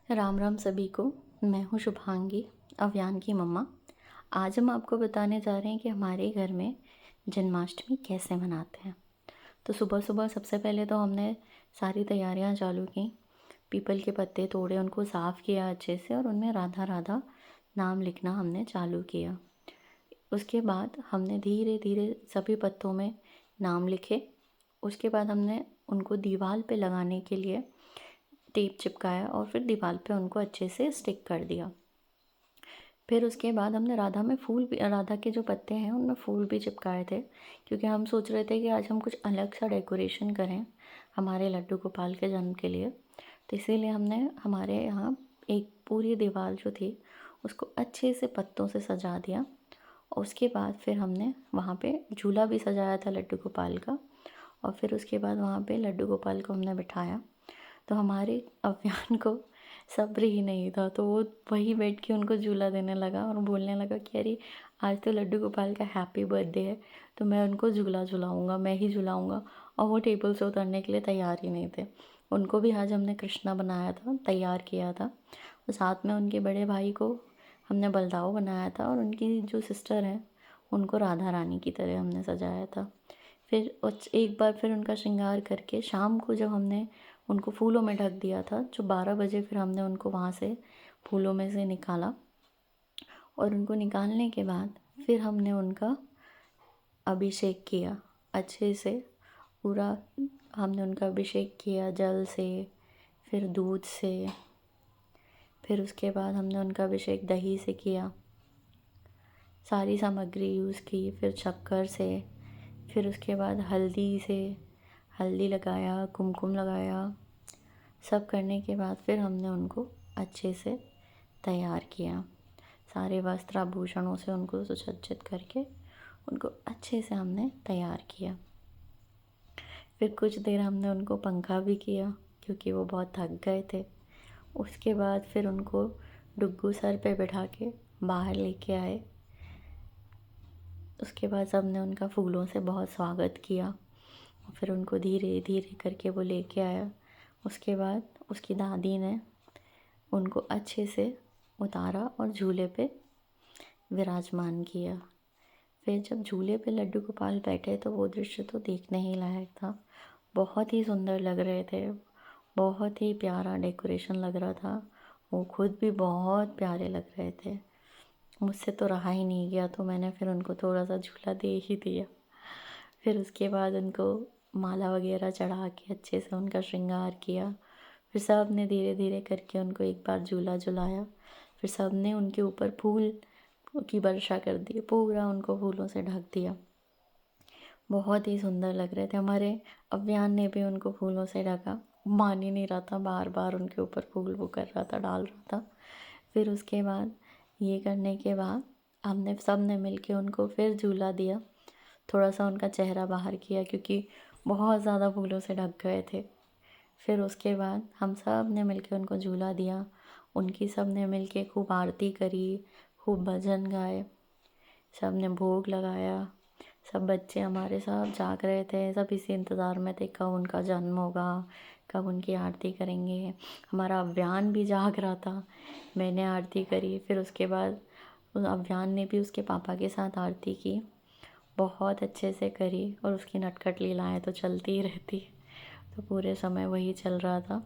राम राम सभी को। मैं हूँ शुभांगी, अव्यान की मम्मा। आज हम आपको बताने जा रहे हैं कि हमारे घर में जन्माष्टमी कैसे मनाते हैं। तो सुबह सुबह सबसे पहले तो हमने सारी तैयारियां चालू की। पीपल के पत्ते तोड़े, उनको साफ़ किया अच्छे से और उनमें राधा राधा नाम लिखना हमने चालू किया। उसके बाद हमने धीरे धीरे सभी पत्तों में नाम लिखे। उसके बाद हमने उनको दीवार पे लगाने के लिए टेप चिपकाया और फिर दीवार पे उनको अच्छे से स्टिक कर दिया। फिर उसके बाद हमने राधा के जो पत्ते हैं उनमें फूल भी चिपकाए थे, क्योंकि हम सोच रहे थे कि आज हम कुछ अलग सा डेकोरेशन करें हमारे लड्डू गोपाल के जन्म के लिए। तो इसीलिए हमने हमारे यहाँ एक पूरी दीवार जो थी उसको अच्छे से पत्तों से सजा दिया। और उसके बाद फिर हमने वहाँ पे झूला भी सजाया था लड्डू गोपाल का। और फिर उसके बाद वहाँ पे लड्डू गोपाल को हमने बिठाया। तो हमारे अव्यान को सब्र ही नहीं था, तो वो वहीं बैठ के उनको झूला देने लगा और बोलने लगा कि अरे आज तो लड्डू गोपाल का हैप्पी बर्थडे है, तो मैं उनको झूला झुलाऊँगा, मैं ही झुलाऊँगा। और वो टेबल से उतरने के लिए तैयार ही नहीं थे। उनको भी आज हमने कृष्णा बनाया था, तैयार किया था। और साथ में उनके बड़े भाई को हमने बलदाव बनाया था और उनकी जो सिस्टर हैं उनको राधा रानी की तरह हमने सजाया था। फिर एक बार फिर उनका श्रृंगार करके शाम को जब हमने उनको फूलों में ढक दिया था, जो 12 बजे फिर हमने उनको वहाँ से फूलों में से निकाला। और उनको निकालने के बाद फिर हमने उनका अभिषेक किया अच्छे से। पूरा हमने उनका अभिषेक किया जल से, फिर दूध से, फिर उसके बाद हमने उनका अभिषेक दही से किया। सारी सामग्री यूज़ की, फिर शक्कर से, फिर उसके बाद हल्दी से, हल्दी लगाया, कुमकुम लगाया। सब करने के बाद फिर हमने उनको अच्छे से तैयार किया। सारे वस्त्र आभूषणों से उनको सुसज्जित करके उनको अच्छे से हमने तैयार किया। फिर कुछ देर हमने उनको पंखा भी किया, क्योंकि वो बहुत थक गए थे। उसके बाद फिर उनको डुग्गू सर पे बैठा के बाहर लेके आए। उसके बाद सबने उनका फूलों से बहुत स्वागत किया। फिर उनको धीरे धीरे करके वो लेके आया। उसके बाद उसकी दादी ने उनको अच्छे से उतारा और झूले पे विराजमान किया। फिर जब झूले पे लड्डू गोपाल बैठे तो वो दृश्य तो देखने ही लायक था। बहुत ही सुंदर लग रहे थे, बहुत ही प्यारा डेकोरेशन लग रहा था। वो खुद भी बहुत प्यारे लग रहे थे। मुझसे तो रहा ही नहीं गया, तो मैंने फिर उनको थोड़ा सा झूला दे ही दिया। फिर उसके बाद उनको माला वगैरह चढ़ा के अच्छे से उनका श्रृंगार किया। फिर सब ने धीरे धीरे करके उनको एक बार झूला झुलाया। फिर सब ने उनके ऊपर फूल की वर्षा कर दी, पूरा उनको फूलों से ढक दिया। बहुत ही सुंदर लग रहे थे। हमारे अव्यान ने भी उनको फूलों से ढका, मान ही नहीं रहा था, बार बार उनके ऊपर फूल वो कर रहा था, डाल रहा था। फिर उसके बाद ये करने के बाद हमने सब ने मिल के उनको फिर झूला दिया। थोड़ा सा उनका चेहरा बाहर किया, क्योंकि बहुत ज़्यादा फूलों से ढक गए थे। फिर उसके बाद हम सब ने मिल के उनको झूला दिया। उनकी सब ने मिल के खूब आरती करी, खूब भजन गाए, सब ने भोग लगाया। सब बच्चे हमारे साथ जाग रहे थे, सब इसी इंतज़ार में थे कब उनका जन्म होगा, कब उनकी आरती करेंगे। हमारा अव्यान भी जाग रहा था। मैंने आरती करी, फिर उसके बाद उस अव्यान ने भी उसके पापा के साथ आरती की, बहुत अच्छे से करी। और उसकी नटखट लीलाएं तो चलती ही रहती, तो पूरे समय वही चल रहा था।